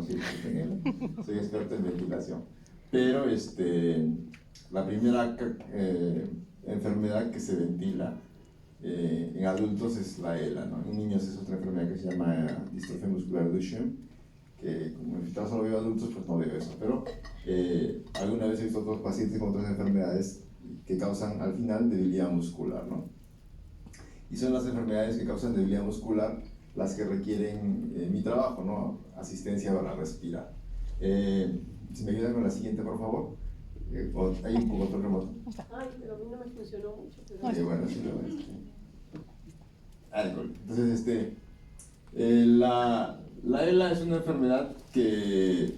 soy soy experto en ventilación. Pero la primera enfermedad que se ventila en adultos es la ELA, ¿no? En niños es otra enfermedad que se llama distrofia muscular Duchenne, que como en solo veo adultos, pues no veo eso. Pero alguna vez he visto otros pacientes con otras enfermedades que causan al final debilidad muscular, ¿no? Y son las enfermedades que causan debilidad muscular las que requieren mi trabajo, ¿no? Asistencia para respirar. Si me ayudan con la siguiente, por favor. Hay un poco otro remoto. Ay, pero a mí no me funcionó mucho. Pero... Bueno, sí lo ves. Alcohol. Entonces, la ELA es una enfermedad que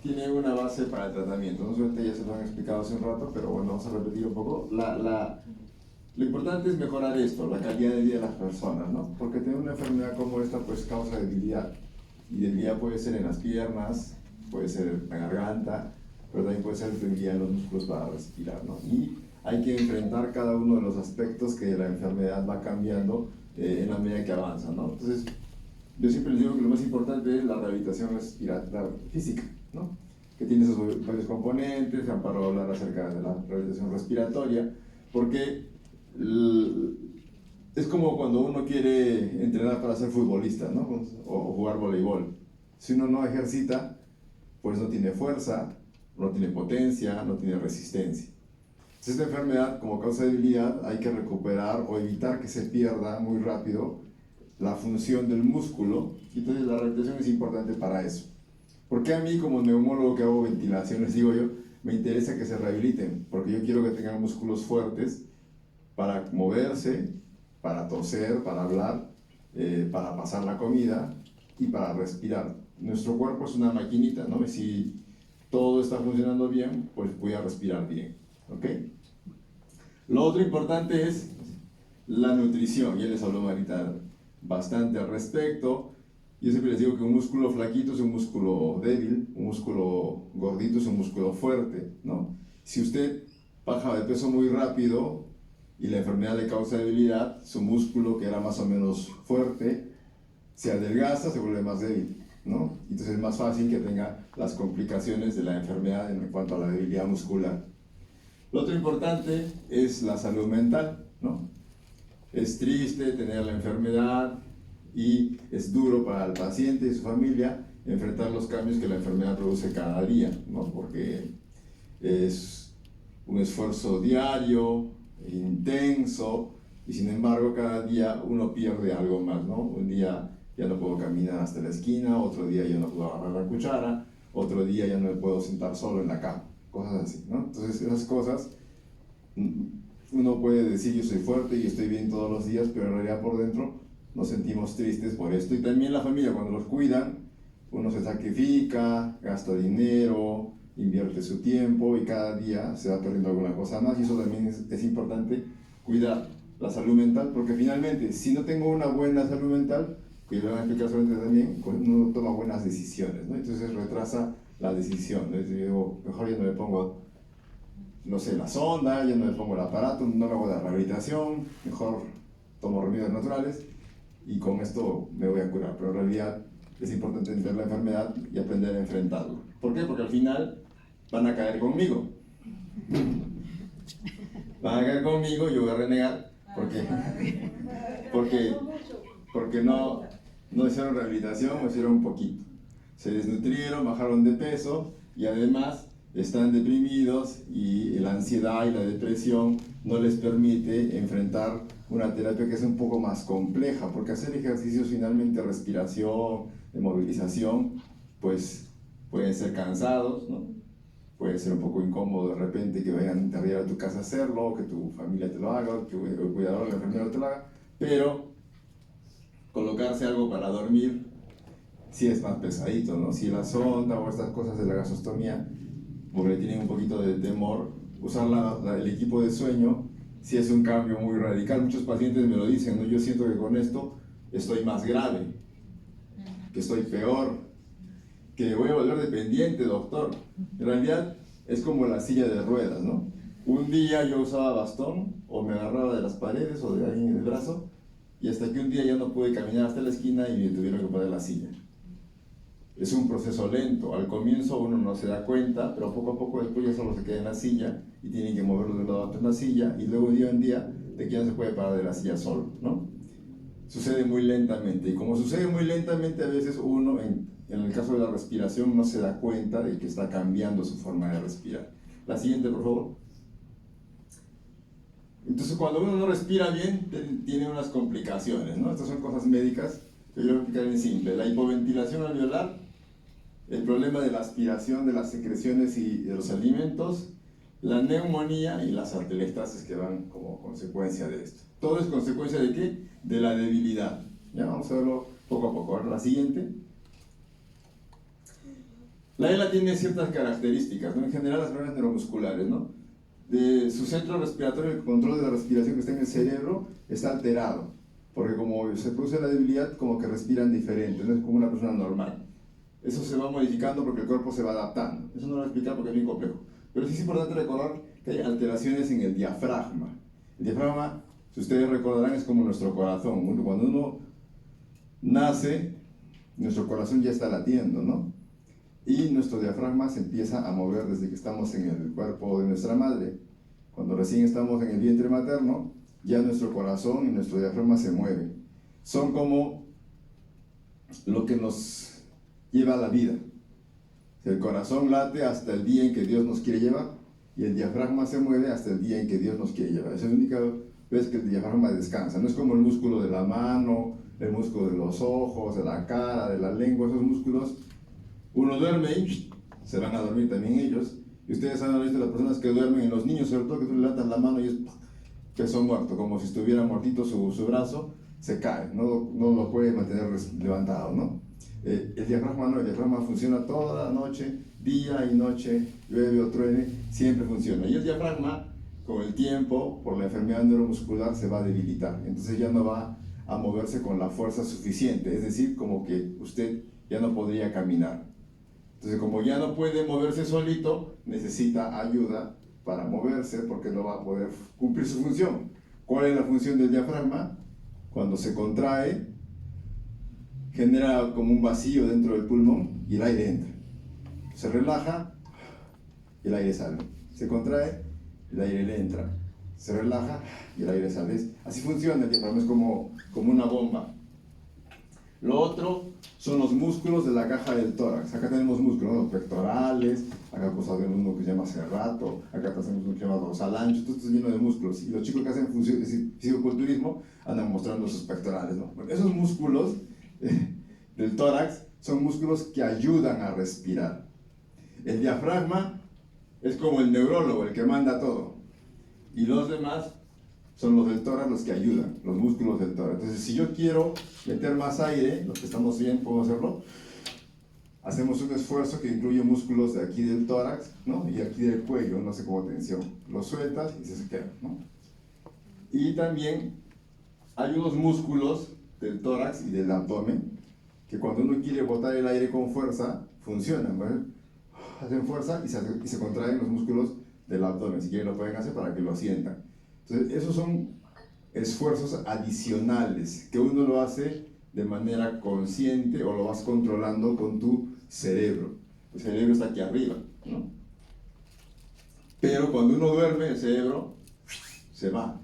tiene una base para el tratamiento. No solamente ya se lo han explicado hace un rato, pero bueno, vamos a repetir un poco. Lo importante es mejorar esto, la calidad de vida de las personas, ¿no? Porque tener una enfermedad como esta pues causa debilidad. Y debilidad puede ser en las piernas, puede ser en la garganta, pero también puede ser debilidad en los músculos para respirar, ¿no? Y hay que enfrentar cada uno de los aspectos que la enfermedad va cambiando en la medida que avanza, ¿no? Entonces, yo siempre les digo que lo más importante es la rehabilitación respiratoria física, ¿no? Que tiene esos varios componentes. Amparo va a hablar acerca de la rehabilitación respiratoria, porque es como cuando uno quiere entrenar para ser futbolista, ¿no? O jugar voleibol. Si uno no ejercita, pues no tiene fuerza, no tiene potencia, no tiene resistencia. Entonces, esta enfermedad, como causa de debilidad, hay que recuperar o evitar que se pierda muy rápido la función del músculo. Entonces, la rehabilitación es importante para eso. Porque a mí, como neumólogo que hago ventilación, les digo yo, me interesa que se rehabiliten, porque yo quiero que tengan músculos fuertes para moverse, para toser, para hablar, para pasar la comida y para respirar. Nuestro cuerpo es una maquinita, ¿no? Y si todo está funcionando bien, pues voy a respirar bien, ¿ok? Lo otro importante es la nutrición. Ya les habló ahorita bastante al respecto. Yo siempre les digo que un músculo flaquito es un músculo débil, un músculo gordito es un músculo fuerte, ¿no? Si usted baja de peso muy rápido y la enfermedad le causa debilidad, su músculo, que era más o menos fuerte, se adelgaza, se vuelve más débil, ¿no? Entonces es más fácil que tenga las complicaciones de la enfermedad en cuanto a la debilidad muscular. Lo otro importante es la salud mental, ¿no? Es triste tener la enfermedad y es duro para el paciente y su familia enfrentar los cambios que la enfermedad produce cada día, ¿no? Porque es un esfuerzo diario, intenso, y sin embargo cada día uno pierde algo más, ¿no? Un día ya no puedo caminar hasta la esquina, otro día ya no puedo agarrar la cuchara, otro día ya no me puedo sentar solo en la cama, cosas así, ¿no? Entonces esas cosas, uno puede decir yo soy fuerte y estoy bien todos los días, pero en realidad por dentro nos sentimos tristes por esto. Y también la familia, cuando los cuidan, uno se sacrifica, gasta dinero, invierte su tiempo y cada día se va perdiendo alguna cosa más. Y eso también es importante, cuidar la salud mental, porque finalmente si no tengo una buena salud mental, que lo van a explicar solamente también, pues uno toma buenas decisiones, ¿no? Entonces retrasa la decisión, ¿no? Entonces digo, mejor ya no me pongo, no sé, la sonda, ya no me pongo el aparato, no me hago la rehabilitación, mejor tomo remedios naturales y con esto me voy a curar. Pero en realidad es importante entender la enfermedad y aprender a enfrentarlo. ¿Por qué? Porque al final van a caer conmigo. Van a caer conmigo y yo voy a renegar porque no hicieron rehabilitación o hicieron un poquito. Se desnutrieron, bajaron de peso y además están deprimidos y la ansiedad y la depresión no les permite enfrentar una terapia que es un poco más compleja, porque hacer ejercicios finalmente de respiración, de movilización, pues pueden ser cansados, ¿no? Puede ser un poco incómodo de repente que vayan a arriba a tu casa a hacerlo, que tu familia te lo haga, que el cuidador o la enfermera te lo haga, pero colocarse algo para dormir sí es más pesadito, ¿no? Si la sonda o estas cosas de la gasostomía, porque tienen un poquito de temor, usar el equipo de sueño sí es un cambio muy radical. Muchos pacientes me lo dicen, ¿no? Yo siento que con esto estoy más grave, que estoy peor, que voy a volver dependiente, doctor. En realidad es como la silla de ruedas, ¿no? Un día yo usaba bastón o me agarraba de las paredes o de alguien en el brazo y hasta que un día ya no pude caminar hasta la esquina y me tuvieron que poner la silla. es un proceso lento. Al comienzo uno no se da cuenta, pero poco a poco después ya solo se queda en la silla y tienen que moverlo de un lado a otro en la silla, y luego día en día de que ya no se puede parar de la silla solo, ¿no? Sucede muy lentamente, y como sucede muy lentamente, a veces uno, en el caso de la respiración, no se da cuenta de que está cambiando su forma de respirar. La siguiente, por favor. Entonces, cuando uno no respira bien, tiene unas complicaciones, ¿no? Estas son cosas médicas que yo voy a explicar en simple. La hipoventilación alveolar, el problema de la aspiración de las secreciones y de los alimentos, la neumonía y las atelectasis que van como consecuencia de esto. ¿Todo es consecuencia de qué? De la debilidad. Ya vamos a verlo poco a poco. Ahora la siguiente. La ELA tiene ciertas características, ¿no? En general las neuronas neuromusculares, ¿no? De su centro respiratorio, el control de la respiración que está en el cerebro está alterado, porque como se produce la debilidad, como que respiran diferente, no es como una persona normal. Eso se va modificando porque el cuerpo se va adaptando. Eso no lo voy a explicar porque es muy complejo. Pero sí es importante recordar que hay alteraciones en el diafragma. El diafragma, si ustedes recordarán, es como nuestro corazón. Cuando uno nace, nuestro corazón ya está latiendo, ¿no? Y nuestro diafragma se empieza a mover desde que estamos en el cuerpo de nuestra madre. Cuando recién estamos en el vientre materno, ya nuestro corazón y nuestro diafragma se mueven. Son como lo que nos lleva a la vida. El corazón late hasta el día en que Dios nos quiere llevar, y el diafragma se mueve hasta el día en que Dios nos quiere llevar. Esa es la única vez que el diafragma descansa. No es como el músculo de la mano, el músculo de los ojos, de la cara, de la lengua. Esos músculos, uno duerme y se van a dormir también ellos. Y ustedes han visto las personas que duermen, en los niños sobre todo, que tú le levantas la mano y es peso muerto, como si estuviera muertito su brazo, se cae, no lo puede mantener levantado, ¿no? El diafragma no, el diafragma funciona toda la noche, día y noche, llueve o truene, siempre funciona. Y el diafragma, con el tiempo, por la enfermedad neuromuscular, se va a debilitar. Entonces ya no va a moverse con la fuerza suficiente, es decir, como que usted ya no podría caminar. Entonces, como ya no puede moverse solito, necesita ayuda para moverse porque no va a poder cumplir su función. ¿Cuál es la función del diafragma? Cuando se contrae, genera como un vacío dentro del pulmón y el aire entra. Se relaja y el aire sale. Se contrae, el aire le entra. Se relaja y el aire sale. Así funciona el diafragma, es como una bomba. Lo otro son los músculos de la caja del tórax. Acá tenemos músculos, ¿no? Los pectorales, acá pues tenemos uno que se llama serrato, acá tenemos uno que se llama dorsal ancho, todo esto es lleno de músculos. Y los chicos que hacen fisiculturismo andan mostrando sus pectorales, ¿no? Bueno, esos músculos del tórax son músculos que ayudan a respirar. El diafragma es como el neurólogo, el que manda todo. Y los demás son los del tórax los que ayudan, los músculos del tórax. Entonces, si yo quiero meter más aire, los que estamos bien podemos hacerlo, hacemos un esfuerzo que incluye músculos de aquí del tórax, ¿no? Y aquí del cuello, no sé cómo tensión. Los sueltas y se quedan, ¿no? Y también hay unos músculos del tórax y del abdomen que cuando uno quiere botar el aire con fuerza, funcionan, ¿vale? Hacen fuerza y se contraen los músculos del abdomen. Si quieren lo pueden hacer para que lo sientan. Entonces, esos son esfuerzos adicionales que uno lo hace de manera consciente o lo vas controlando con tu cerebro. El cerebro está aquí arriba, ¿no? Pero cuando uno duerme, el cerebro se va,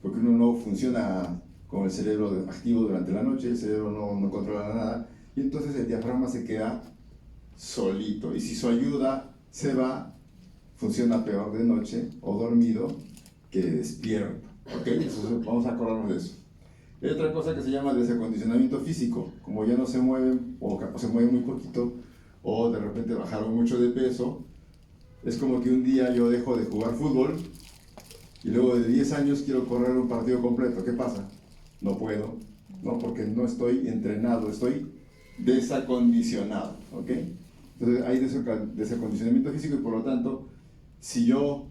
porque uno no funciona con el cerebro activo durante la noche, el cerebro no controla nada, y entonces el diafragma se queda solito. Y si su ayuda se va, funciona peor de noche o dormido que despierto, ¿ok? Entonces vamos a acordarnos de eso. Hay otra cosa que se llama desacondicionamiento físico. Como ya no se mueven o se mueven muy poquito o de repente bajaron mucho de peso, es como que un día yo dejo de jugar fútbol y luego de 10 años quiero correr un partido completo. ¿Qué pasa? No puedo, ¿no? Porque no estoy entrenado, estoy desacondicionado, ¿ok? Entonces hay desacondicionamiento físico y por lo tanto, si yo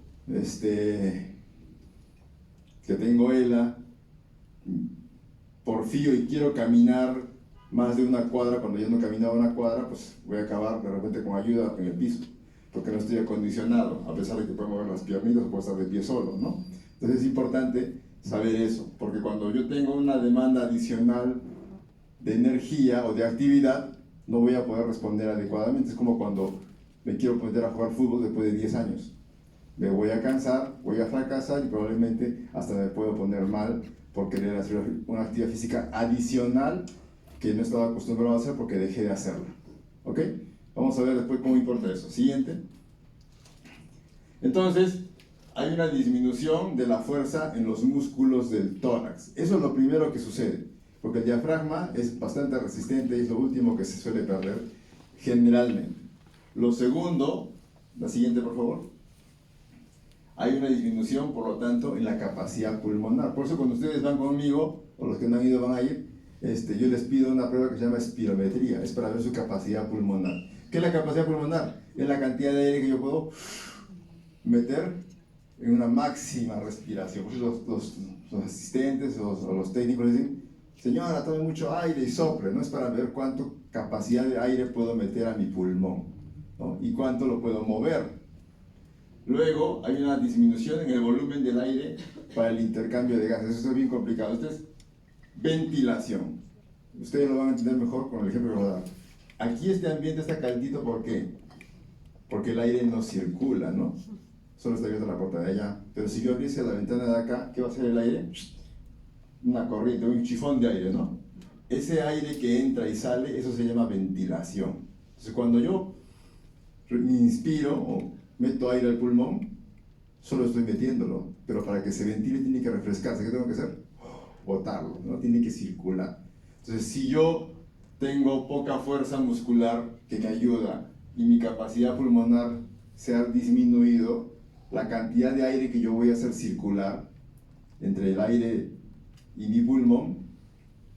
que tengo ELA, porfío y quiero caminar más de una cuadra, cuando yo no caminaba una cuadra, pues voy a acabar de repente con ayuda en el piso, porque no estoy acondicionado, a pesar de que puedo mover las piernitas o puedo estar de pie solo, ¿no? Entonces es importante saber eso, porque cuando yo tengo una demanda adicional de energía o de actividad, no voy a poder responder adecuadamente. Es como cuando me quiero meter a jugar fútbol después de 10 años. Me voy a cansar, voy a fracasar y probablemente hasta me puedo poner mal por querer hacer una actividad física adicional que no estaba acostumbrado a hacer porque dejé de hacerla. ¿Ok? Vamos a ver después cómo importa eso. Siguiente. Entonces, hay una disminución de la fuerza en los músculos del tórax. Eso es lo primero que sucede, porque el diafragma es bastante resistente y es lo último que se suele perder generalmente. Lo segundo, la siguiente por favor. Hay una disminución, por lo tanto, en la capacidad pulmonar. Por eso cuando ustedes van conmigo, o los que no han ido van a ir, yo les pido una prueba que se llama espirometría. Es para ver su capacidad pulmonar. ¿Qué es la capacidad pulmonar? Es la cantidad de aire que yo puedo meter en una máxima respiración. Por eso los asistentes o los técnicos dicen, señora, tome mucho aire y sople. No es para ver cuánta capacidad de aire puedo meter a mi pulmón, ¿no? Y cuánto lo puedo mover. Luego hay una disminución en el volumen del aire para el intercambio de gases. Eso es bien complicado. Esto es ventilación. Ustedes lo van a entender mejor con el ejemplo que voy a dar. Aquí este ambiente está calentito, ¿por qué? Porque el aire no circula, ¿no? Solo está abierta la puerta de allá. Pero si yo abriese la ventana de acá, ¿qué va a hacer el aire? Una corriente, un chifón de aire, ¿no? Ese aire que entra y sale, eso se llama ventilación. Entonces cuando yo inspiro o meto aire al pulmón, solo estoy metiéndolo, pero para que se ventile tiene que refrescarse. ¿Qué tengo que hacer? Botarlo, ¿no? Tiene que circular. Entonces, si yo tengo poca fuerza muscular que me ayuda y mi capacidad pulmonar se ha disminuido, la cantidad de aire que yo voy a hacer circular entre el aire y mi pulmón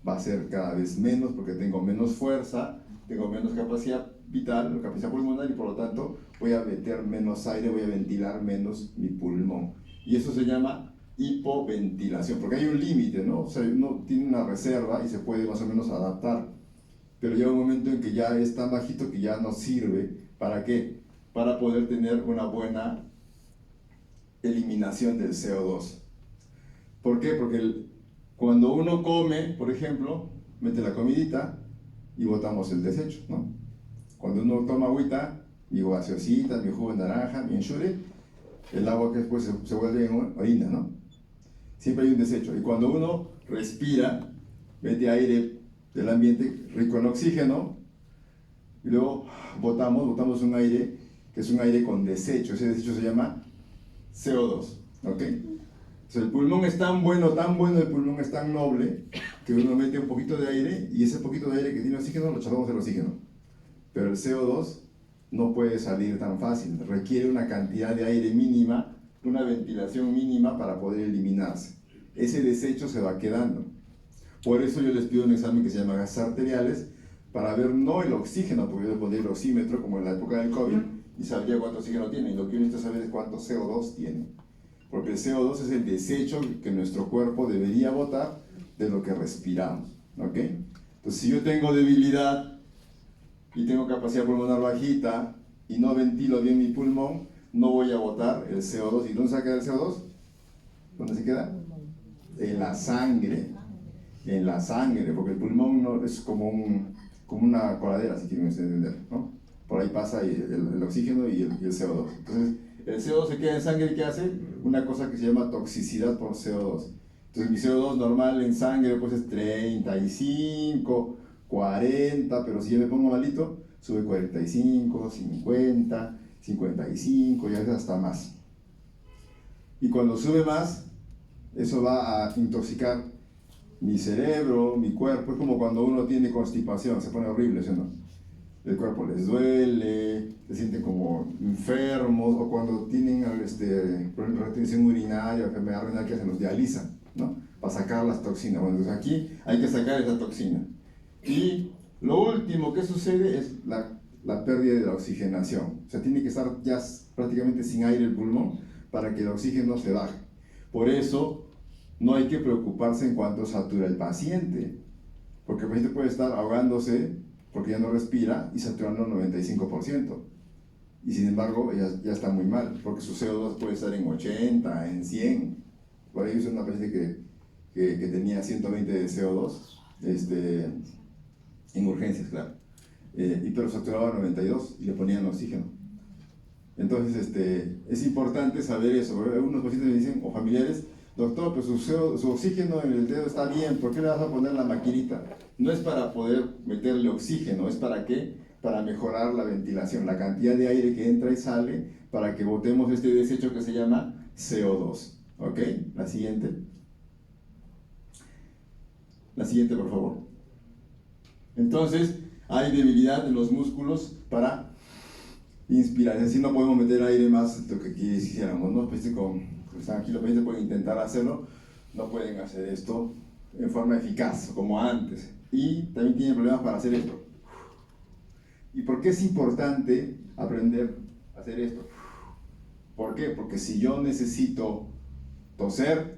va a ser cada vez menos porque tengo menos fuerza, tengo menos capacidad vital, capacidad pulmonar y por lo tanto voy a meter menos aire, voy a ventilar menos mi pulmón. Y eso se llama hipoventilación, porque hay un límite, ¿no? O sea, uno tiene una reserva y se puede más o menos adaptar, pero llega un momento en que ya es tan bajito que ya no sirve. ¿Para qué? Para poder tener una buena eliminación del CO2. ¿Por qué? Porque cuando uno come, por ejemplo, mete la comidita y botamos el desecho, ¿no? Cuando uno toma agüita, mi gaseosita, mi jugo de naranja, mi ensure, el agua que después se vuelve en orina, ¿no? Siempre hay un desecho. Y cuando uno respira, mete aire del ambiente rico en oxígeno, y luego botamos un aire que es un aire con desecho. Ese desecho se llama CO2, ¿ok? Entonces el pulmón es tan bueno, el pulmón es tan noble, que uno mete un poquito de aire, y ese poquito de aire que tiene oxígeno, lo chapamos el oxígeno. Pero el CO2 no puede salir tan fácil, requiere una cantidad de aire mínima, una ventilación mínima para poder eliminarse. Ese desecho se va quedando. Por eso yo les pido un examen que se llama gases arteriales, para ver no el oxígeno, porque yo le pondría el oxímetro como en la época del COVID y sabría cuánto oxígeno tiene, y lo que yo necesito saber es cuánto CO2 tiene. Porque el CO2 es el desecho que nuestro cuerpo debería botar de lo que respiramos, ¿ok? Entonces si yo tengo debilidad y tengo capacidad pulmonar bajita y no ventilo bien mi pulmón, no voy a botar el CO2. ¿Y dónde se va a quedar el CO2? ¿Dónde se queda? En la sangre. En la sangre, porque el pulmón no, es como una coladera, si quieren entender, ¿no? Por ahí pasa el oxígeno y el CO2. Entonces, el CO2 se queda en sangre y ¿qué hace? Una cosa que se llama toxicidad por CO2. Entonces, mi CO2 normal en sangre pues es 35, 40, pero si yo me pongo malito, sube 45, 50, 55 y a veces hasta más. Y cuando sube más, eso va a intoxicar mi cerebro, mi cuerpo. Es como cuando uno tiene constipación, se pone horrible, ¿sí o no? El cuerpo les duele, se sienten como enfermos, o cuando tienen por ejemplo, retención urinaria, enfermedad renal, que hacen, los dializan, ¿no? Para sacar las toxinas. Bueno, entonces aquí hay que sacar esa toxina. Y lo último que sucede es la pérdida de la oxigenación. O sea, tiene que estar ya prácticamente sin aire el pulmón para que el oxígeno se baje. Por eso no hay que preocuparse en cuanto satura el paciente, porque el paciente puede estar ahogándose porque ya no respira y saturando el 95%. Y sin embargo, ya está muy mal, porque su CO2 puede estar en 80, en 100. Por ahí usé una paciente que tenía 120 de CO2 en urgencias, claro. hipersaturado a 92 y le ponían oxígeno. Entonces, es importante saber eso. Algunos pacientes me dicen, o familiares, doctor, pues su oxígeno en el dedo está bien, ¿por qué le vas a poner la maquinita? No es para poder meterle oxígeno, ¿es para qué? Para mejorar la ventilación, la cantidad de aire que entra y sale, para que botemos este desecho que se llama CO2. ¿Ok? La siguiente. La siguiente, por favor. Entonces, hay debilidad en los músculos para inspirar, es decir, no podemos meter aire más de lo que quisiéramos, ¿no? Pues con están aquí los pacientes pueden intentar hacerlo, no pueden hacer esto en forma eficaz, como antes. Y también tienen problemas para hacer esto. ¿Y por qué es importante aprender a hacer esto? ¿Por qué? Porque si yo necesito toser,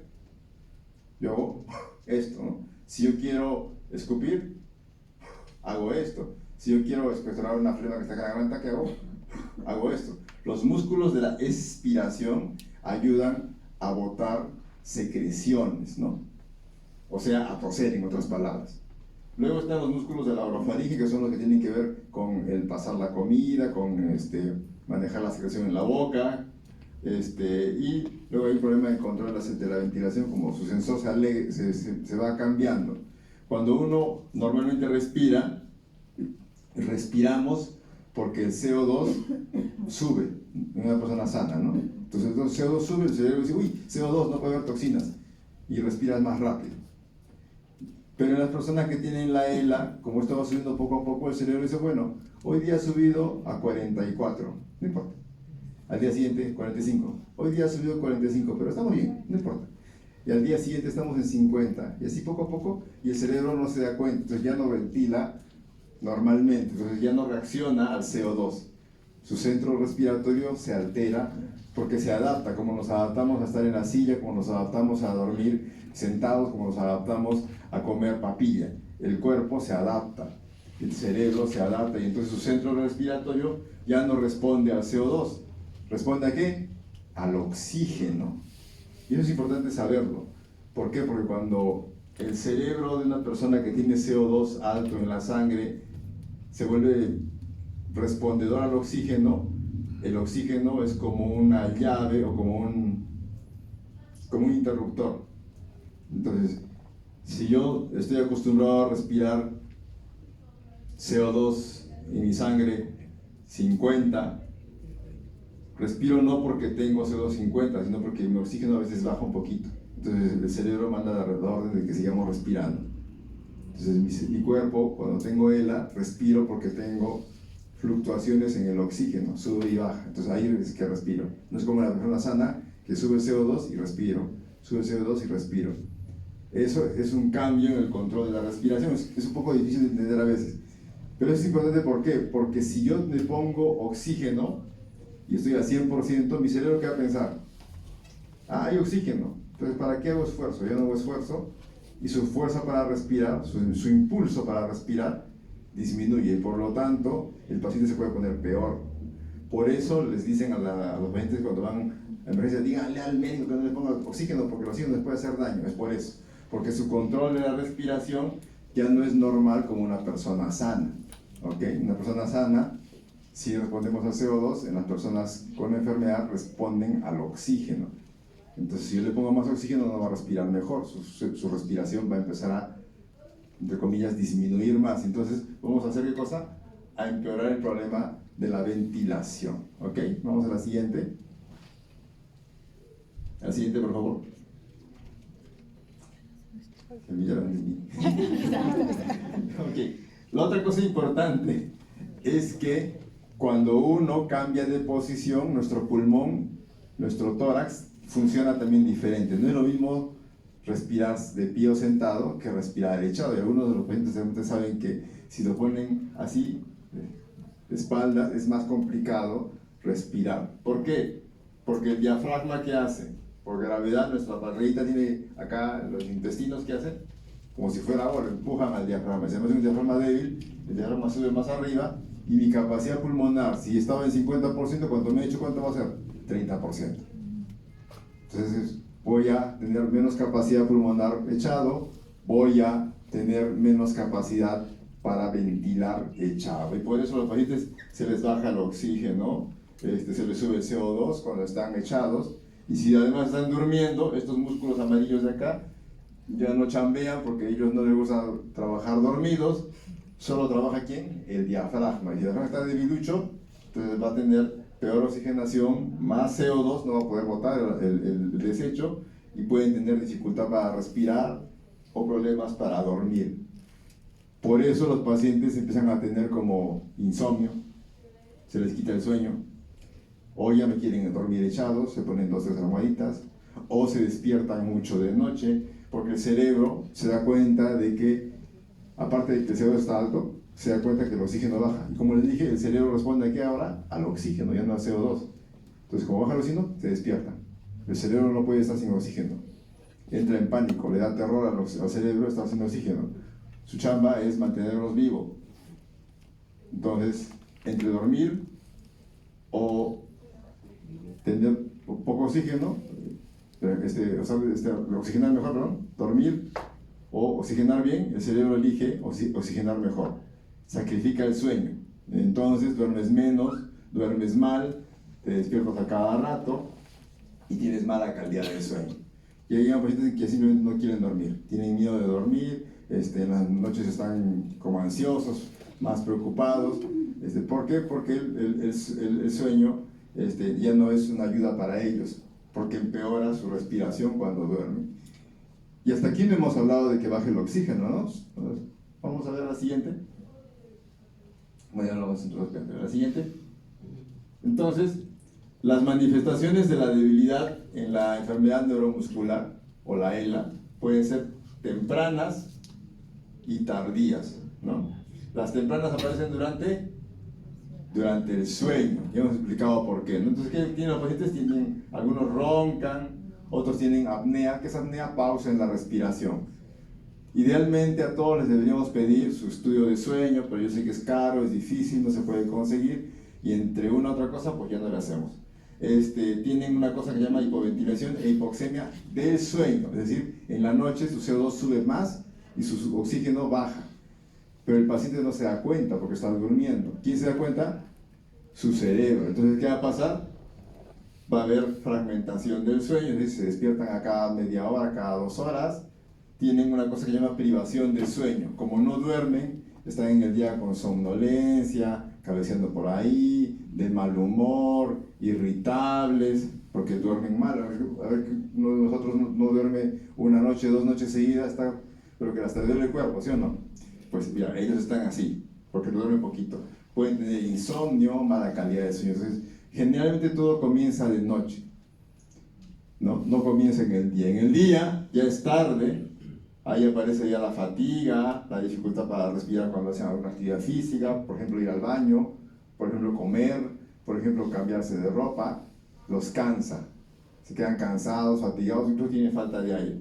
yo hago esto, ¿no? Si yo quiero escupir, hago esto. Si yo quiero expectorar una flema que está acá en la garganta, ¿qué hago? Hago esto. Los músculos de la expiración ayudan a botar secreciones, ¿no? O sea, a toser, en otras palabras. Luego están los músculos de la orofaringe, que son los que tienen que ver con el pasar la comida, con manejar la secreción en la boca, y luego hay un problema de control de la ventilación, como su sensor se va cambiando. Cuando uno normalmente respiramos porque el CO2 sube en una persona sana, ¿no? Entonces el CO2 sube, el cerebro dice, uy, CO2, no puede haber toxinas, y respiras más rápido. Pero en las personas que tienen la ELA, como esto va subiendo poco a poco, el cerebro dice, bueno, hoy día ha subido a 44, no importa. Al día siguiente, 45. Hoy día ha subido a 45, pero estamos bien, no importa. Y al día siguiente estamos en 50, y así poco a poco, y el cerebro no se da cuenta, entonces ya no ventila normalmente, entonces ya no reacciona al CO2. Su centro respiratorio se altera porque se adapta, como nos adaptamos a estar en la silla, como nos adaptamos a dormir sentados, como nos adaptamos a comer papilla. El cuerpo se adapta, el cerebro se adapta y entonces su centro respiratorio ya no responde al CO2. ¿Responde a qué? Al oxígeno. Y eso es importante saberlo. ¿Por qué? Porque cuando el cerebro de una persona que tiene CO2 alto en la sangre se vuelve respondedor al oxígeno, el oxígeno es como una llave o como un interruptor. Entonces, si yo estoy acostumbrado a respirar CO2 en mi sangre 50, respiro no porque tengo CO2 50, sino porque mi oxígeno a veces baja un poquito. Entonces el cerebro manda la orden de que sigamos respirando. Entonces mi cuerpo, cuando tengo ELA, respiro porque tengo fluctuaciones en el oxígeno, sube y baja. Entonces ahí es que respiro. No es como la persona sana que sube el CO2 y respiro, sube el CO2 y respiro. Eso es un cambio en el control de la respiración. Es un poco difícil de entender a veces. Pero es importante, ¿por qué? Porque si yo me pongo oxígeno y estoy al 100%, mi cerebro ¿qué va a pensar? Ah, hay oxígeno. Entonces, ¿para qué hago esfuerzo? Yo no hago esfuerzo y su fuerza para respirar, su impulso para respirar disminuye. Por lo tanto, el paciente se puede poner peor. Por eso les dicen a los pacientes cuando van a emergencia, díganle al médico que no le ponga oxígeno porque el oxígeno les puede hacer daño. Es por eso. Porque su control de la respiración ya no es normal como una persona sana. ¿Ok? Una persona sana, si respondemos al CO2, en las personas con enfermedad responden al oxígeno. Entonces, si yo le pongo más oxígeno, no va a respirar mejor. Su respiración va a empezar a, entre comillas, disminuir más. Entonces, vamos a hacer ¿qué cosa? A empeorar el problema de la ventilación. ¿Ok? Vamos a la siguiente. La siguiente, por favor. Ok. La otra cosa importante es que cuando uno cambia de posición, nuestro pulmón, nuestro tórax, funciona también diferente. No es lo mismo respirar de pie o sentado que respirar echado. Y algunos de los pacientes saben que si lo ponen así, de espaldas, es más complicado respirar. ¿Por qué? Porque el diafragma, ¿qué hace? Por gravedad, nuestra barriguita tiene acá los intestinos, ¿qué hacen? Como si fuera agua, lo empujan al diafragma. Si además es un diafragma débil, el diafragma sube más arriba y mi capacidad pulmonar, si estaba en 50%, cuando me echo, ¿cuánto va a ser? 30%. Entonces voy a tener menos capacidad pulmonar echado, voy a tener menos capacidad para ventilar echado. Y por eso a los pacientes se les baja el oxígeno, se les sube el CO2 cuando están echados. Y si además están durmiendo, estos músculos amarillos de acá ya no chambean porque a ellos no les gusta trabajar dormidos. Solo trabaja ¿quién? El diafragma. Y si el diafragma está debilucho, entonces va a tener peor oxigenación, más CO2, no va a poder botar el desecho y pueden tener dificultad para respirar o problemas para dormir. Por eso los pacientes empiezan a tener como insomnio, se les quita el sueño, o ya no quieren dormir echados, se ponen 2 o 3 almohaditas, o se despiertan mucho de noche, porque el cerebro se da cuenta de que, aparte de que el cerebro está alto, se da cuenta que el oxígeno baja. Y como les dije, el cerebro responde ¿a qué ahora? Al oxígeno, ya no al CO2. Entonces, como baja el oxígeno, se despierta. El cerebro no puede estar sin oxígeno. Entra en pánico, le da terror al cerebro estar sin oxígeno. Su chamba es mantenerlos vivos. Entonces, entre dormir o tener poco oxígeno, oxigenar mejor, perdón, dormir o oxigenar bien, el cerebro elige oxigenar mejor. Sacrifica el sueño. Entonces duermes menos, duermes mal, te despiertas a cada rato y tienes mala calidad de sueño. Y hay pacientes que simplemente no quieren dormir, tienen miedo de dormir, en las noches están como ansiosos, más preocupados. ¿Por qué? Porque el sueño ya no es una ayuda para ellos, porque empeora su respiración cuando duermen. Y hasta aquí no hemos hablado de que baje el oxígeno, ¿no? Vamos a ver la siguiente. Bueno, ya lo vamos a introducir. La siguiente. Entonces, las manifestaciones de la debilidad en la enfermedad neuromuscular, o la ELA, pueden ser tempranas y tardías, ¿no? Las tempranas aparecen durante el sueño. Ya hemos explicado por qué, ¿no? Entonces, ¿qué tienen los pacientes? Algunos roncan, otros tienen apnea. ¿Qué es apnea? Pausa en la respiración. Idealmente a todos les deberíamos pedir su estudio de sueño, pero yo sé que es caro, es difícil, no se puede conseguir, y entre una u otra cosa, pues ya no le hacemos. Tienen una cosa que se llama hipoventilación e hipoxemia del sueño, es decir, en la noche su CO2 sube más y su oxígeno baja, pero el paciente no se da cuenta porque está durmiendo. ¿Quién se da cuenta? Su cerebro. Entonces, ¿qué va a pasar? Va a haber fragmentación del sueño, es decir, se despiertan a cada media hora, cada 2 horas, tienen una cosa que se llama privación del sueño. Como no duermen, están en el día con somnolencia, cabeceando por ahí, de mal humor, irritables, porque duermen mal. A ver, uno de nosotros no duerme una noche, 2 noches seguidas, pero que hasta le duele el cuerpo, ¿sí o no? Pues mira, ellos están así, porque duermen poquito. Pueden tener insomnio, mala calidad de sueño. Entonces, generalmente todo comienza de noche, no comienza en el día. En el día ya es tarde, ahí aparece ya la fatiga, la dificultad para respirar cuando hacen alguna actividad física, por ejemplo ir al baño, por ejemplo comer, por ejemplo cambiarse de ropa, los cansa, se quedan cansados, fatigados, incluso tienen falta de aire.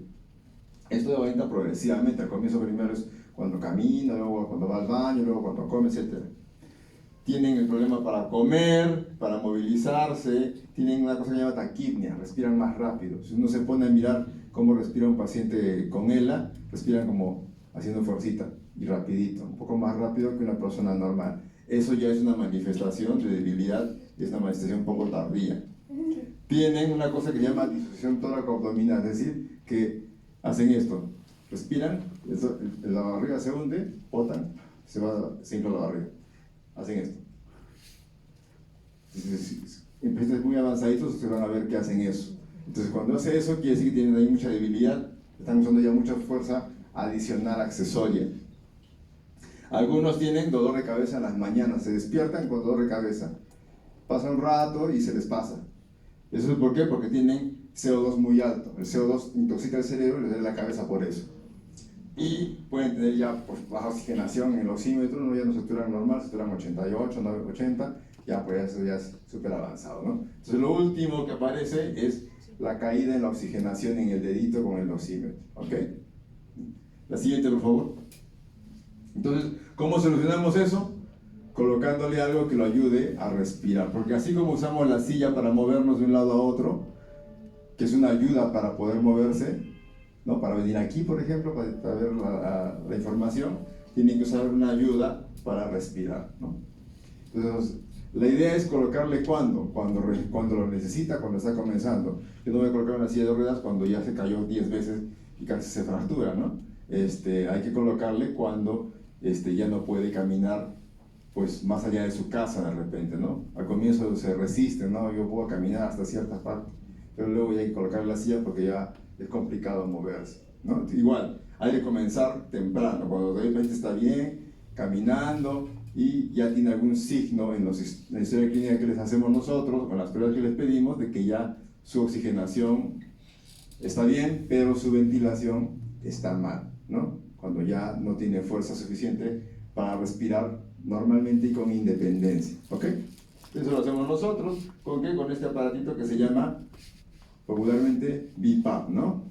Esto aumenta progresivamente. Al comienzo primero es cuando camina, luego cuando va al baño, luego cuando come, etc. Tienen el problema para comer, para movilizarse, tienen una cosa que se llama taquipnia, respiran más rápido. Si uno se pone a mirar cómo respira un paciente con ELA, respiran como haciendo fuercita y rapidito, un poco más rápido que una persona normal. Eso ya es una manifestación de debilidad y es una manifestación un poco tardía. Tienen una cosa que se llama disociación tóraco-abdominal, es decir, que hacen esto, respiran, la barriga se hunde, botan, se infla la barriga. Hacen esto. En pacientes muy avanzaditos se van a ver que hacen eso. Entonces cuando hace eso quiere decir que tienen ahí mucha debilidad, están usando ya mucha fuerza adicional accesoria. Algunos tienen dolor de cabeza en las mañanas, se despiertan con dolor de cabeza, pasa un rato y se les pasa. ¿Eso es por qué? Porque tienen CO2 muy alto. El CO2 intoxica el cerebro y les duele la cabeza por eso. Y pueden tener ya baja oxigenación en el oxímetro, ¿no? Ya no saturan normal, saturan 88, 80, ya pues eso ya es súper avanzado, ¿no? Entonces lo último que aparece es la caída en la oxigenación en el dedito con el oxímetro, ¿ok? La siguiente, por favor. Entonces, ¿cómo solucionamos eso? Colocándole algo que lo ayude a respirar, porque así como usamos la silla para movernos de un lado a otro, que es una ayuda para poder moverse, ¿no? Para venir aquí, por ejemplo, para ver la información, tiene que usar una ayuda para respirar, ¿no? Entonces, la idea es colocarle cuando lo necesita, cuando está comenzando. Yo no voy a colocar una silla de ruedas cuando ya se cayó 10 veces y casi se fractura, ¿no? Hay que colocarle cuando ya no puede caminar, pues más allá de su casa de repente, ¿no? Al comienzo se resiste, ¿no? Yo puedo caminar hasta cierta parte, pero luego ya hay que colocarle la silla porque ya es complicado moverse, ¿no? Igual, hay que comenzar temprano, cuando de repente está bien, caminando, y ya tiene algún signo en la historia clínica que les hacemos nosotros, o en las pruebas que les pedimos, de que ya su oxigenación está bien, pero su ventilación está mal, ¿no? Cuando ya no tiene fuerza suficiente para respirar normalmente y con independencia, ¿ok? Eso lo hacemos nosotros, ¿con qué? Con este aparatito que se llama popularmente BiPAP, ¿no?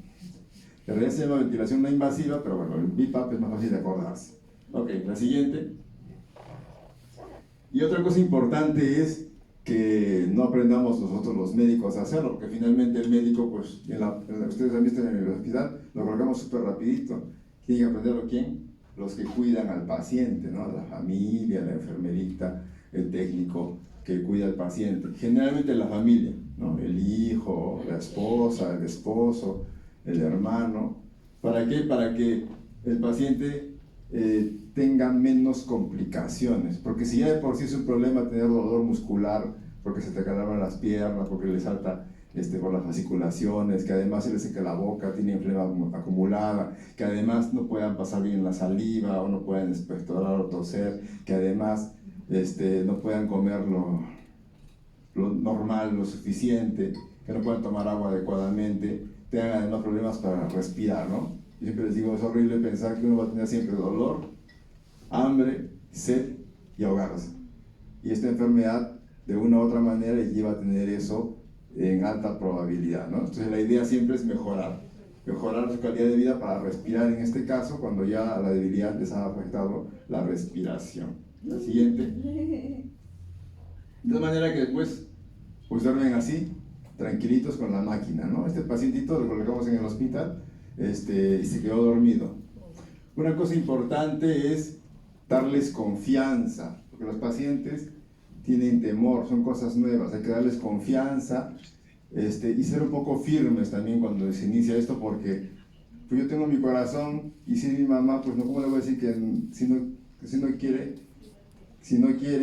En realidad se llama ventilación no invasiva, pero bueno, el BiPAP es más fácil de acordarse. Ok, la siguiente. Y otra cosa importante es que no aprendamos nosotros los médicos a hacerlo, porque finalmente el médico, pues, ustedes han visto en el hospital, lo colocamos súper rapidito. ¿Tienen que aprenderlo quién? Los que cuidan al paciente, ¿no? La familia, la enfermerita, el técnico que cuida al paciente. Generalmente la familia, ¿no? El hijo, la esposa, el esposo, el hermano. ¿Para qué? Para que el paciente tenga menos complicaciones, porque si ya de por sí es un problema tener dolor muscular, porque se te calabran las piernas, porque le salta por las fasciculaciones, que además se le seca la boca, tiene flema acumulada, que además no puedan pasar bien la saliva, o no puedan expectorar o toser, que además no puedan comer lo normal, lo suficiente, que no puedan tomar agua adecuadamente, tengan además problemas para respirar, ¿no? Yo siempre les digo, es horrible pensar que uno va a tener siempre dolor, hambre, sed y ahogarse. Y esta enfermedad, de una u otra manera, les lleva a tener eso en alta probabilidad, ¿no? Entonces la idea siempre es mejorar su calidad de vida para respirar, en este caso, cuando ya la debilidad les ha afectado la respiración. La siguiente. De manera que después, pues duermen así, tranquilitos con la máquina, ¿no? Este pacientito lo colocamos en el hospital, y se quedó dormido. Una cosa importante es darles confianza, porque los pacientes tienen temor, son cosas nuevas, hay que darles confianza, y ser un poco firmes también cuando se inicia esto, porque pues yo tengo mi corazón, y si mi mamá, pues no, ¿cómo le voy a decir que si no quiere,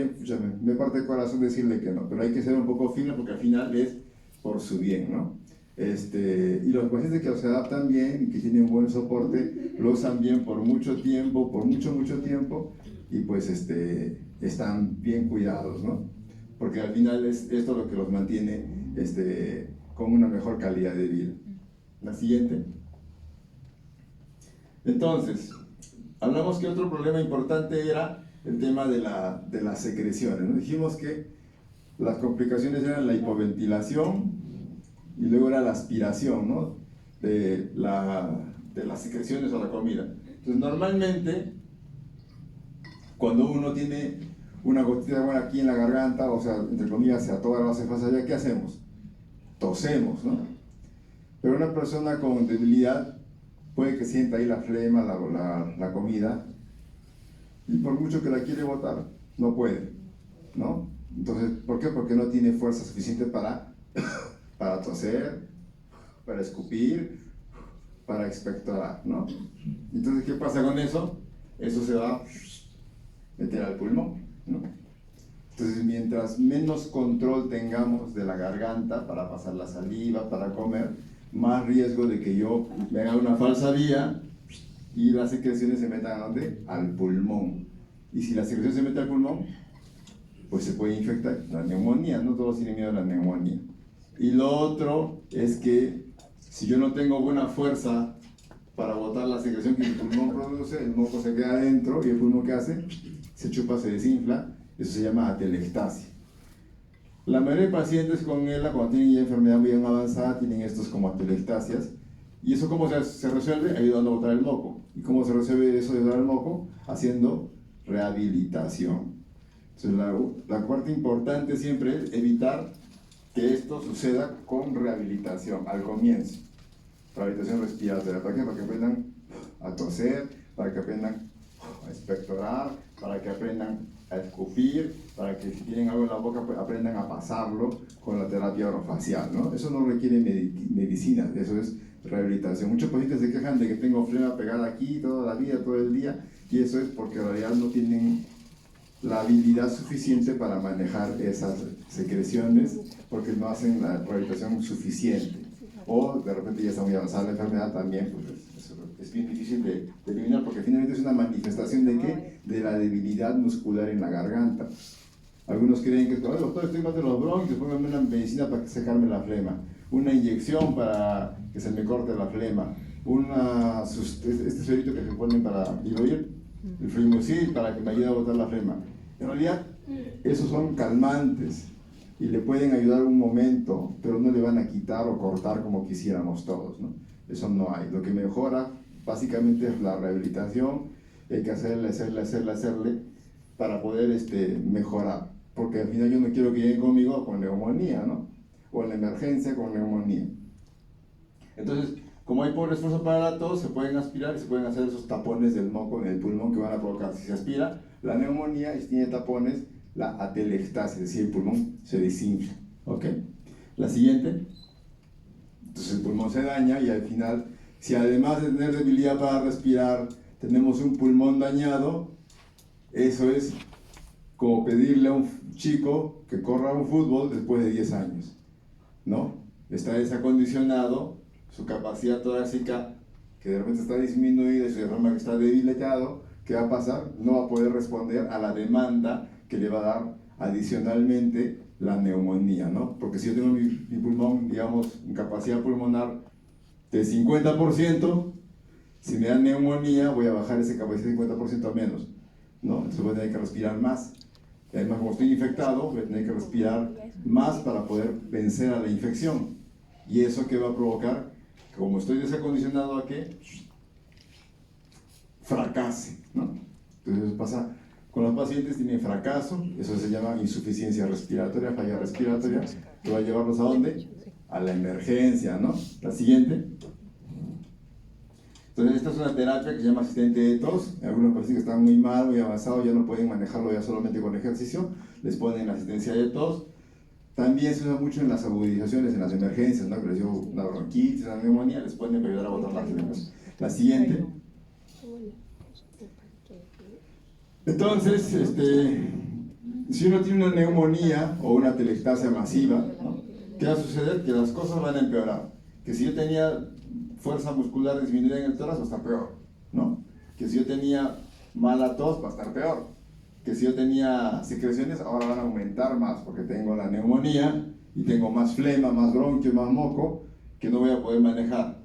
pues me parte el corazón decirle que no, pero hay que ser un poco firme porque al final es por su bien, ¿no? Y los pacientes que se adaptan bien y que tienen buen soporte, lo usan bien por mucho tiempo, por mucho tiempo, y pues están bien cuidados, ¿no? Porque al final es esto lo que los mantiene con una mejor calidad de vida. La siguiente. Entonces, hablamos que otro problema importante era el tema de las secreciones, ¿no? Dijimos que las complicaciones eran la hipoventilación, y luego era la aspiración, ¿no? de las secreciones o la comida. Entonces, normalmente, cuando uno tiene una gotita de agua aquí en la garganta, o sea, entre comillas, se atora la cefasea, ¿qué hacemos? Tosemos, ¿no? Pero una persona con debilidad puede que sienta ahí la flema, la comida, y por mucho que la quiere botar, no puede, ¿no? Entonces, ¿por qué? Porque no tiene fuerza suficiente para toser, para escupir, para expectorar, ¿no? Entonces, ¿qué pasa con eso? Eso se va a meter al pulmón, ¿no? Entonces, mientras menos control tengamos de la garganta para pasar la saliva, para comer, más riesgo de que yo me haga una falsa vía y las secreciones se metan ¿a dónde? Al pulmón. Y si la secreción se mete al pulmón, pues se puede infectar la neumonía, no todos tienen miedo a la neumonía. Y lo otro es que si yo no tengo buena fuerza para botar la secreción que el pulmón produce, el moco se queda adentro y el pulmón ¿qué hace? Se chupa, se desinfla, eso se llama atelectasia. La mayoría de pacientes con ELA, cuando tienen ya enfermedad muy avanzada, tienen estos como atelectasias. ¿Y eso cómo se resuelve? Ayudando a botar el moco. ¿Y cómo se resuelve eso de botar el moco? Haciendo rehabilitación. Entonces la parte importante siempre es evitar que esto suceda con rehabilitación al comienzo. Rehabilitación respiratoria. ¿Para qué? Para que aprendan a toser, para que aprendan a expectorar, para que aprendan a escupir, para que si tienen algo en la boca pues, aprendan a pasarlo con la terapia orofacial, ¿no? Eso no requiere medicina, eso es rehabilitación. Muchos pacientes se quejan de que tengo flema pegada aquí toda la vida, todo el día, y eso es porque en realidad no tienen la habilidad suficiente para manejar esas secreciones, porque no hacen la rehabilitación suficiente. O de repente ya está muy avanzada la enfermedad también, pues es bien difícil de eliminar, porque finalmente es una manifestación de ¿qué? De la debilidad muscular en la garganta. Algunos creen que, doctor, estoy mal de los bronquios, pónganme una medicina para secarme la flema, una inyección para que se me corte la flema, este suerito que se ponen para diluir, el Fluimucil, para que me ayude a botar la flema. En realidad, esos son calmantes y le pueden ayudar un momento, pero no le van a quitar o cortar como quisiéramos todos, ¿no? Eso no hay. Lo que mejora básicamente es la rehabilitación, hay que hacerle para poder mejorar, porque al final yo no quiero que lleguen conmigo con neumonía, ¿no? O en la emergencia con neumonía. Entonces, como hay pobre esfuerzo para la tos, se pueden aspirar y se pueden hacer esos tapones del moco en el pulmón que van a provocar, si se aspira, la neumonía, y si tiene tapones, la atelectasis, es decir, el pulmón se desinfla, ¿ok? La siguiente, entonces el pulmón se daña y al final, si además de tener debilidad para respirar, tenemos un pulmón dañado, eso es como pedirle a un chico que corra un fútbol después de 10 años, ¿no? Está desacondicionado, su capacidad torácica que de repente está disminuida y su diafragma que está debilitado, ¿qué va a pasar? No va a poder responder a la demanda que le va a dar adicionalmente la neumonía, ¿no? Porque si yo tengo mi pulmón, digamos, en capacidad pulmonar de 50%, si me da neumonía, voy a bajar esa capacidad de 50% a menos, ¿no? Entonces voy a tener que respirar más. Y además, como estoy infectado, voy a tener que respirar más para poder vencer a la infección. ¿Y eso qué va a provocar? Que como estoy desacondicionado a que fracase, ¿no? Entonces eso pasa con los pacientes, tienen fracaso, eso se llama insuficiencia respiratoria, falla respiratoria, que va a llevarlos ¿a dónde? A la emergencia, ¿no? La siguiente. Entonces esta es una terapia que se llama asistente de tos. Algunos pacientes que están muy mal, muy avanzados, ya no pueden manejarlo ya solamente con ejercicio, les ponen la asistencia de tos. También se usa mucho en las agudizaciones, en las emergencias, ¿no? Que les dio una bronquitis, una neumonía, les ponen para ayudar a botar las flemas. La siguiente. Entonces, si uno tiene una neumonía o una atelectasia masiva, ¿no? ¿Qué va a suceder? Que las cosas van a empeorar. Que si yo tenía fuerza muscular disminuida en el tórax, va a estar peor, ¿no? Que si yo tenía mala tos, va a estar peor. Que si yo tenía secreciones, ahora van a aumentar más, porque tengo la neumonía y tengo más flema, más bronquio, más moco, que no voy a poder manejar.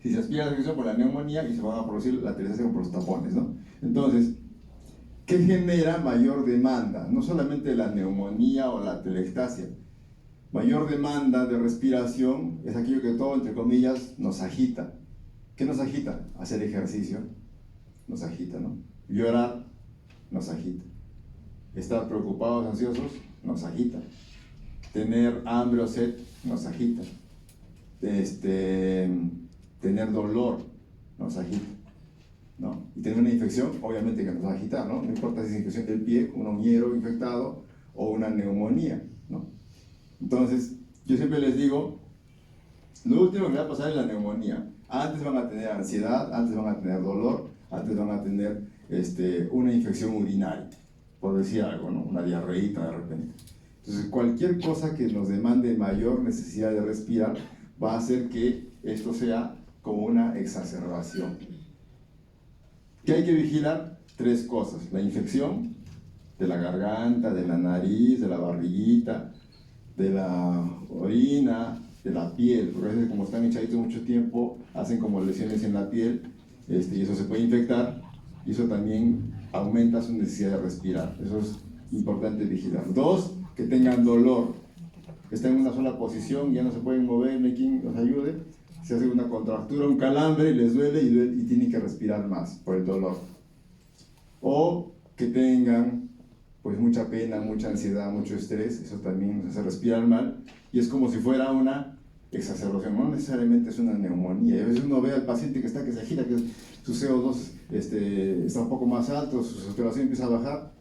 Si se aspira la secreción por la neumonía y se van a producir la atelectasia por los tapones, ¿no? Entonces, ¿qué genera mayor demanda? No solamente la neumonía o la atelectasia. Mayor demanda de respiración es aquello que todo, entre comillas, nos agita. ¿Qué nos agita? Hacer ejercicio nos agita, ¿no? Llorar nos agita. Estar preocupados, ansiosos, nos agita. Tener hambre o sed nos agita. Tener dolor nos agita, ¿no? Y tener una infección, obviamente que nos va a agitar, ¿no? No importa si es infección del pie, un uñero infectado o una neumonía, ¿no? Entonces, yo siempre les digo, lo último que va a pasar es la neumonía. Antes van a tener ansiedad, antes van a tener dolor, antes van a tener una infección urinaria, por decir algo, ¿no? Una diarreíta de repente. Entonces, cualquier cosa que nos demande mayor necesidad de respirar va a hacer que esto sea como una exacerbación. ¿Qué hay que vigilar? 3 cosas: la infección de la garganta, de la nariz, de la barriguita, de la orina, de la piel, porque a veces como están echaditos mucho tiempo, hacen como lesiones en la piel, y eso se puede infectar, y eso también aumenta su necesidad de respirar. Eso es importante vigilar. 2, que tengan dolor, que estén en una sola posición, ya no se pueden mover, no hay quien los ayude, se hace una contractura, un calambre, y les duele y tienen que respirar más por el dolor. O que tengan pues mucha pena, mucha ansiedad, mucho estrés, eso también nos hace respirar mal, y es como si fuera una exacerbación, no necesariamente es una neumonía. Y a veces uno ve al paciente que se agita, que su CO2 está un poco más alto, su saturación empieza a bajar,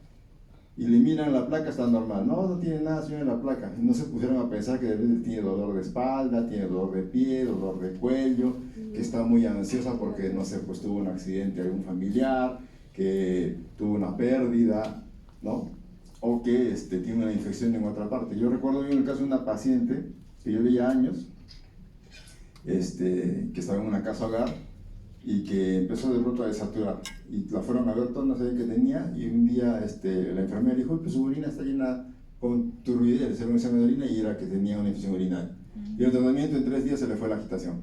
y le miran la placa, está normal. No, no tiene nada, señor, en la placa. Y no se pusieron a pensar que de repente tiene dolor de espalda, tiene dolor de pie, dolor de cuello, que está muy ansiosa porque, no sé, pues tuvo un accidente de algún familiar, que tuvo una pérdida, ¿no? O que tiene una infección en otra parte. Yo recuerdo en el caso de una paciente que yo veía años, que estaba en una casa hogar y que empezó de pronto a desaturar y la fueron a ver, todos no sabían qué tenía, y un día la enfermera dijo, pues su orina está llena con turbidez, le hicieron un examen de orina y era que tenía una infección urinaria. Y el tratamiento en 3 días se le fue la agitación.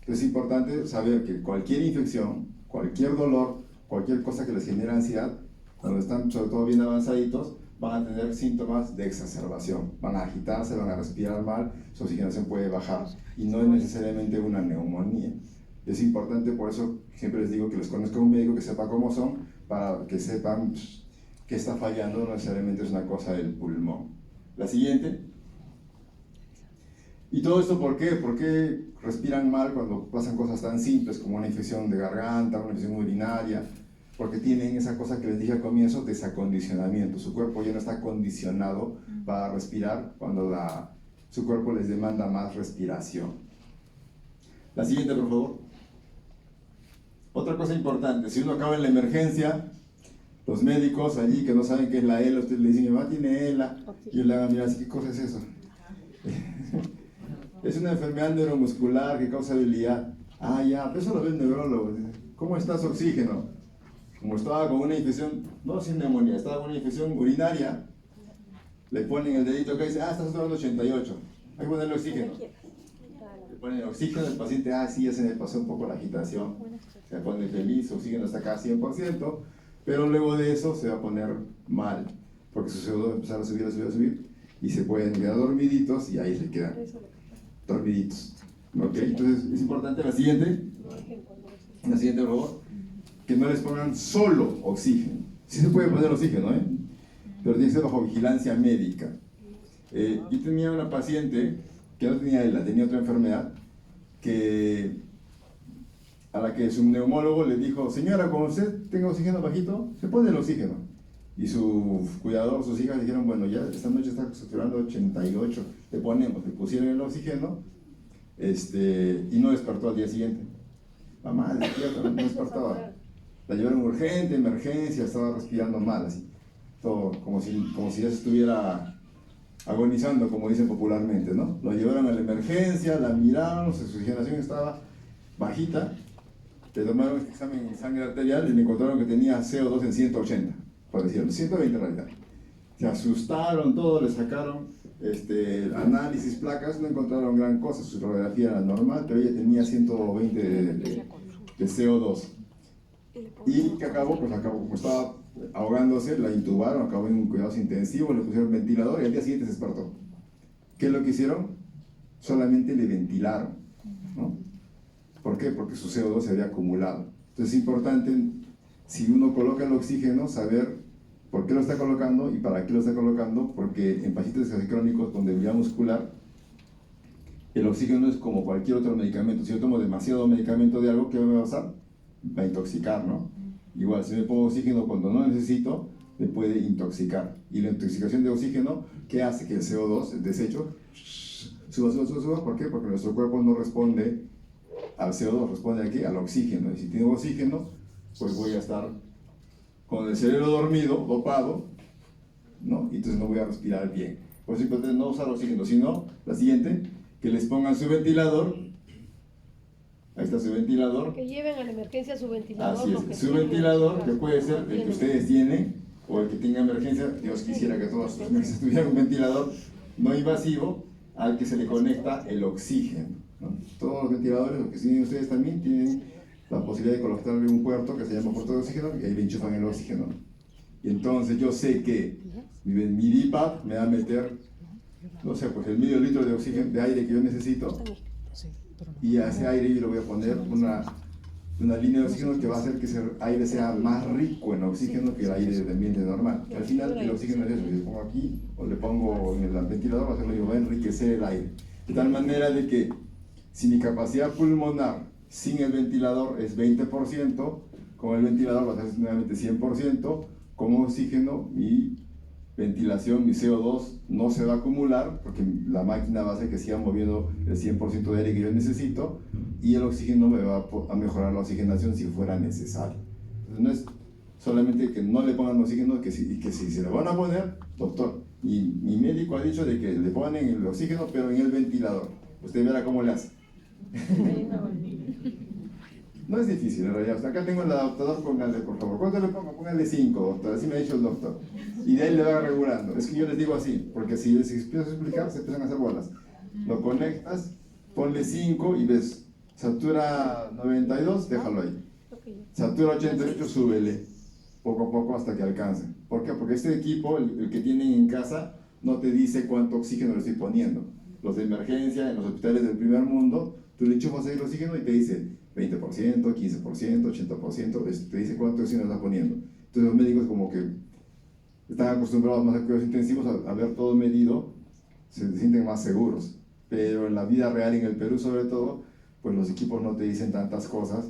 Entonces es importante saber que cualquier infección, cualquier dolor, cualquier cosa que les genere ansiedad, cuando están sobre todo bien avanzaditos, van a tener síntomas de exacerbación, van a agitarse, van a respirar mal, su oxigenación puede bajar y no es necesariamente una neumonía. Es importante, por eso siempre les digo que les conozca un médico que sepa cómo son, para que sepan qué está fallando, no necesariamente es una cosa del pulmón. La siguiente. ¿Y todo esto por qué? ¿Por qué respiran mal cuando pasan cosas tan simples como una infección de garganta, una infección urinaria? Porque tienen esa cosa que les dije al comienzo, desacondicionamiento. Su cuerpo ya no está condicionado para respirar cuando su cuerpo les demanda más respiración. La siguiente, por favor. Otra cosa importante, si uno acaba en la emergencia, los médicos allí que no saben qué es la ELA, ustedes le dicen, mi mamá tiene ELA, y yo le hago, mira, ¿qué cosa es eso? Es una enfermedad neuromuscular que causa debilidad. Ah, ya, pero eso lo ve el neurólogo. ¿Cómo está su oxígeno? Como estaba con una infección, no sin neumonía, estaba con una infección urinaria, le ponen el dedito acá y dice, está saturando 88, hay que ponerle oxígeno. Le ponen el oxígeno, el paciente, sí, ya se me pasó un poco la agitación, se pone feliz, su oxígeno está acá 100%, pero luego de eso se va a poner mal, porque su CO2 va a empezar a subir, a subir, a subir, y se pueden quedar dormiditos y ahí se quedan dormiditos. ¿Ok? Entonces es importante la siguiente, por favor, que no les pongan solo oxígeno. Sí se puede poner oxígeno, pero tiene que ser bajo vigilancia médica. Yo tenía una paciente que no tenía ELA, tenía otra enfermedad, a la que su neumólogo le dijo, señora, como usted tenga oxígeno bajito, se pone el oxígeno. Y su cuidador, sus hijas dijeron, bueno, ya esta noche está saturando 88, le pusieron el oxígeno, y no despertó al día siguiente. Mamá, despierta, no despertaba. La llevaron urgente, emergencia, estaba respirando mal, así. Todo como si ya se estuviera agonizando, como dicen popularmente, ¿no? Lo llevaron a la emergencia, la miraron, su oxigenación estaba bajita, le tomaron este examen de sangre arterial y le encontraron que tenía CO2 en 180, por decirlo, 120 en realidad. Se asustaron, todo, le sacaron análisis, placas, no encontraron gran cosa, su radiografía era normal, pero ella tenía 120 de CO2. Y que acabó, como estaba ahogándose, la intubaron, acabó en cuidados intensivos, le pusieron ventilador y al día siguiente se despertó. ¿Qué es lo que hicieron? Solamente le ventilaron, ¿no? ¿Por qué? Porque su CO2 se había acumulado. Entonces es importante, si uno coloca el oxígeno, saber por qué lo está colocando y para qué lo está colocando, porque en pacientes crónicos con debilidad muscular, el oxígeno es como cualquier otro medicamento. Si yo tomo demasiado medicamento de algo, ¿qué me va a pasar? Va a intoxicar, ¿no? Igual, si me pongo oxígeno cuando no necesito, me puede intoxicar. Y la intoxicación de oxígeno, ¿qué hace? Que el CO2, el desecho, suba. ¿Por qué? Porque nuestro cuerpo no responde al CO2, responde aquí al oxígeno. Y si tengo oxígeno, pues voy a estar con el cerebro dormido, dopado, ¿no? Y entonces no voy a respirar bien. Por eso es importante no usar oxígeno, sino, la siguiente, que les pongan su ventilador. Ahí está su ventilador. Que lleven a la emergencia su ventilador. Así es, su ventilador, que puede ser el que ustedes tienen, o el que tenga emergencia. Dios quisiera que todas sus emergencias tuvieran un ventilador no invasivo al que se le conecta el oxígeno, ¿no? Todos los ventiladores, los que tienen ustedes también, tienen la posibilidad de colocarle un puerto que se llama puerto de oxígeno, y ahí le enchufan el oxígeno. Y entonces yo sé que mi DIPAP me va a meter, no sé, pues el medio litro de oxígeno, de aire que yo necesito, y a ese aire yo le voy a poner una línea de oxígeno que va a hacer que ese aire sea más rico en oxígeno que el aire del ambiente normal. Al final el oxígeno es eso, si le pongo aquí o le pongo en el ventilador, va a hacerlo, va a enriquecer el aire. De tal manera de que si mi capacidad pulmonar sin el ventilador es 20%, Con el ventilador va a ser nuevamente 100%, con oxígeno y ventilación, mi CO2 no se va a acumular porque la máquina va a hacer que siga moviendo el 100% de aire que yo necesito, y el oxígeno me va a mejorar la oxigenación si fuera necesario. Entonces no es solamente que no le pongan oxígeno, y que si se le van a poner, doctor, mi médico ha dicho de que le ponen el oxígeno pero en el ventilador. Usted verá cómo le hace. No es difícil en realidad. Acá tengo el adaptador, póngale por favor. ¿Cuánto le pongo? Póngale 5, doctor. Así me ha dicho el doctor. Y de ahí le va regulando. Es que yo les digo así, porque si les empiezo a explicar, se empiezan a hacer bolas. Lo conectas, ponle 5 y ves, satura 92, déjalo ahí. Satura 88, súbele. Poco a poco hasta que alcance. ¿Por qué? Porque este equipo, el que tienen en casa, no te dice cuánto oxígeno le estoy poniendo. Los de emergencia, en los hospitales del primer mundo, tú le enchufas ahí el oxígeno y te dice 20%, 15%, 80%, te dice cuánto oxígeno está poniendo. Entonces los médicos como que están acostumbrados más a cuidados intensivos a ver todo medido, se sienten más seguros. Pero en la vida real, en el Perú sobre todo, pues los equipos no te dicen tantas cosas,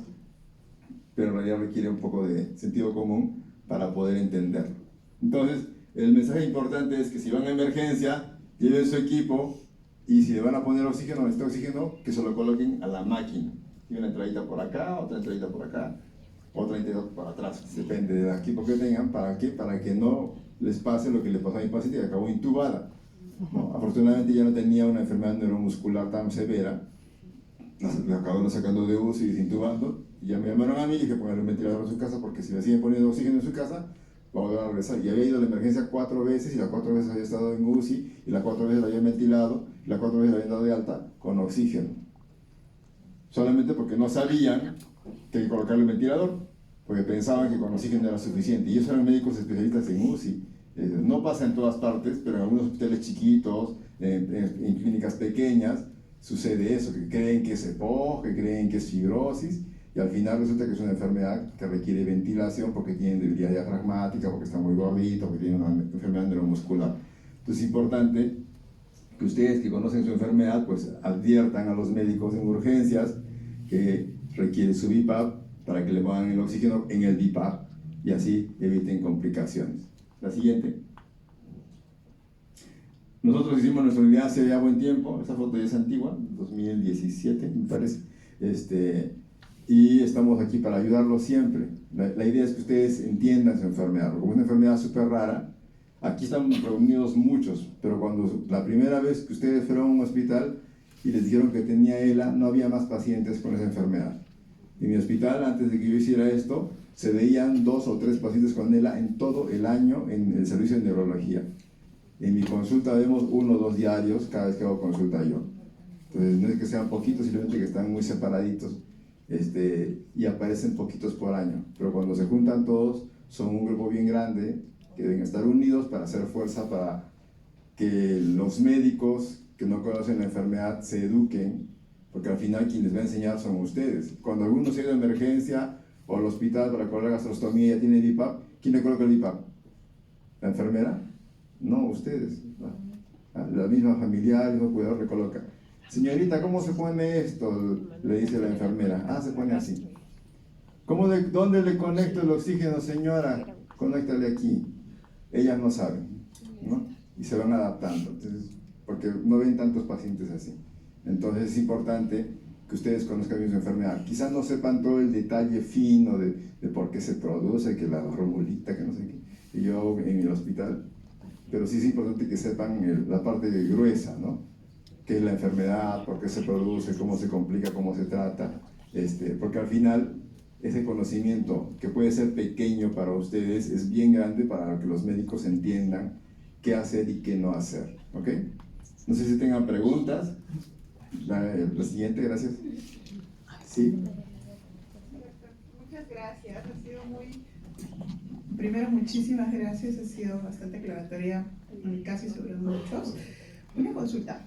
pero en realidad requiere un poco de sentido común para poder entenderlo. Entonces, el mensaje importante es que si van a emergencia, lleven su equipo, y si le van a poner oxígeno, este oxígeno, que se lo coloquen a la máquina. Y una entradita por acá, otra entradita por acá, otra entradita por atrás. Depende del equipo que tengan. ¿Para qué? Para que no les pase lo que le pasó a mi paciente, que acabó intubada. ¿No? Afortunadamente ya no tenía una enfermedad neuromuscular tan severa. La acabaron sacando de UCI y desintubando. Y ya me llamaron a mí y dije, póngale un ventilador en su casa, porque si le siguen poniendo oxígeno en su casa, va a volver a regresar. Y había ido a la emergencia 4 veces, y las 4 veces había estado en UCI, y las 4 veces la había ventilado, y las 4 veces la habían dado de alta con oxígeno. Solamente porque no sabían que hay que colocarle un ventilador, porque pensaban que con oxígeno era suficiente. Y ellos eran médicos especialistas en UCI. No pasa en todas partes, pero en algunos hospitales chiquitos, en clínicas pequeñas, sucede eso, que creen que es EPOC, que creen que es fibrosis, y al final resulta que es una enfermedad que requiere ventilación porque tienen debilidad diafragmática, porque está muy gordito, porque tienen una enfermedad neuromuscular. Entonces es importante que ustedes que conocen su enfermedad, pues adviertan a los médicos en urgencias que requiere su BiPAP para que le pongan el oxígeno en el BiPAP y así eviten complicaciones. La siguiente. Nosotros hicimos nuestra unidad hace ya buen tiempo, esta foto ya es antigua, 2017 me parece, y estamos aquí para ayudarlos siempre. La idea es que ustedes entiendan su enfermedad, como es una enfermedad súper rara. Aquí están reunidos muchos, pero cuando la primera vez que ustedes fueron a un hospital y les dijeron que tenía ELA, no había más pacientes con esa enfermedad. En mi hospital, antes de que yo hiciera esto, se veían 2 o 3 pacientes con ELA en todo el año en el servicio de neurología. En mi consulta vemos 1 o 2 diarios cada vez que hago consulta yo. Entonces no es que sean poquitos, simplemente que están muy separaditos, y aparecen poquitos por año. Pero cuando se juntan todos, son un grupo bien grande que deben estar unidos para hacer fuerza para que los médicos que no conocen la enfermedad se eduquen, porque al final quien les va a enseñar son ustedes. Cuando alguno se ha ido a emergencia o al hospital para colocar gastrostomía y ya tiene BiPAP, ¿quién le coloca el BiPAP? ¿La enfermera? No, ustedes. La misma familiar, el mismo cuidador le coloca. Señorita, ¿cómo se pone esto? Le dice la enfermera. Ah, se pone así. ¿Dónde le conecto el oxígeno, señora? Conéctale aquí. Ellas no saben, ¿no? Y se van adaptando, entonces, porque no ven tantos pacientes así. Entonces es importante que ustedes conozcan bien su enfermedad. Quizás no sepan todo el detalle fino de por qué se produce, que la romulita, que no sé qué, que yo hago en el hospital, pero sí es importante que sepan la parte gruesa, ¿no? Qué es la enfermedad, por qué se produce, cómo se complica, cómo se trata, porque al final ese conocimiento que puede ser pequeño para ustedes es bien grande para que los médicos entiendan qué hacer y qué no hacer, ¿ok? No sé si tengan preguntas. La siguiente, gracias. ¿Sí? Muchas gracias, ha sido primero muchísimas gracias, ha sido bastante aclaratoria en mi caso y sobre muchos. Una consulta.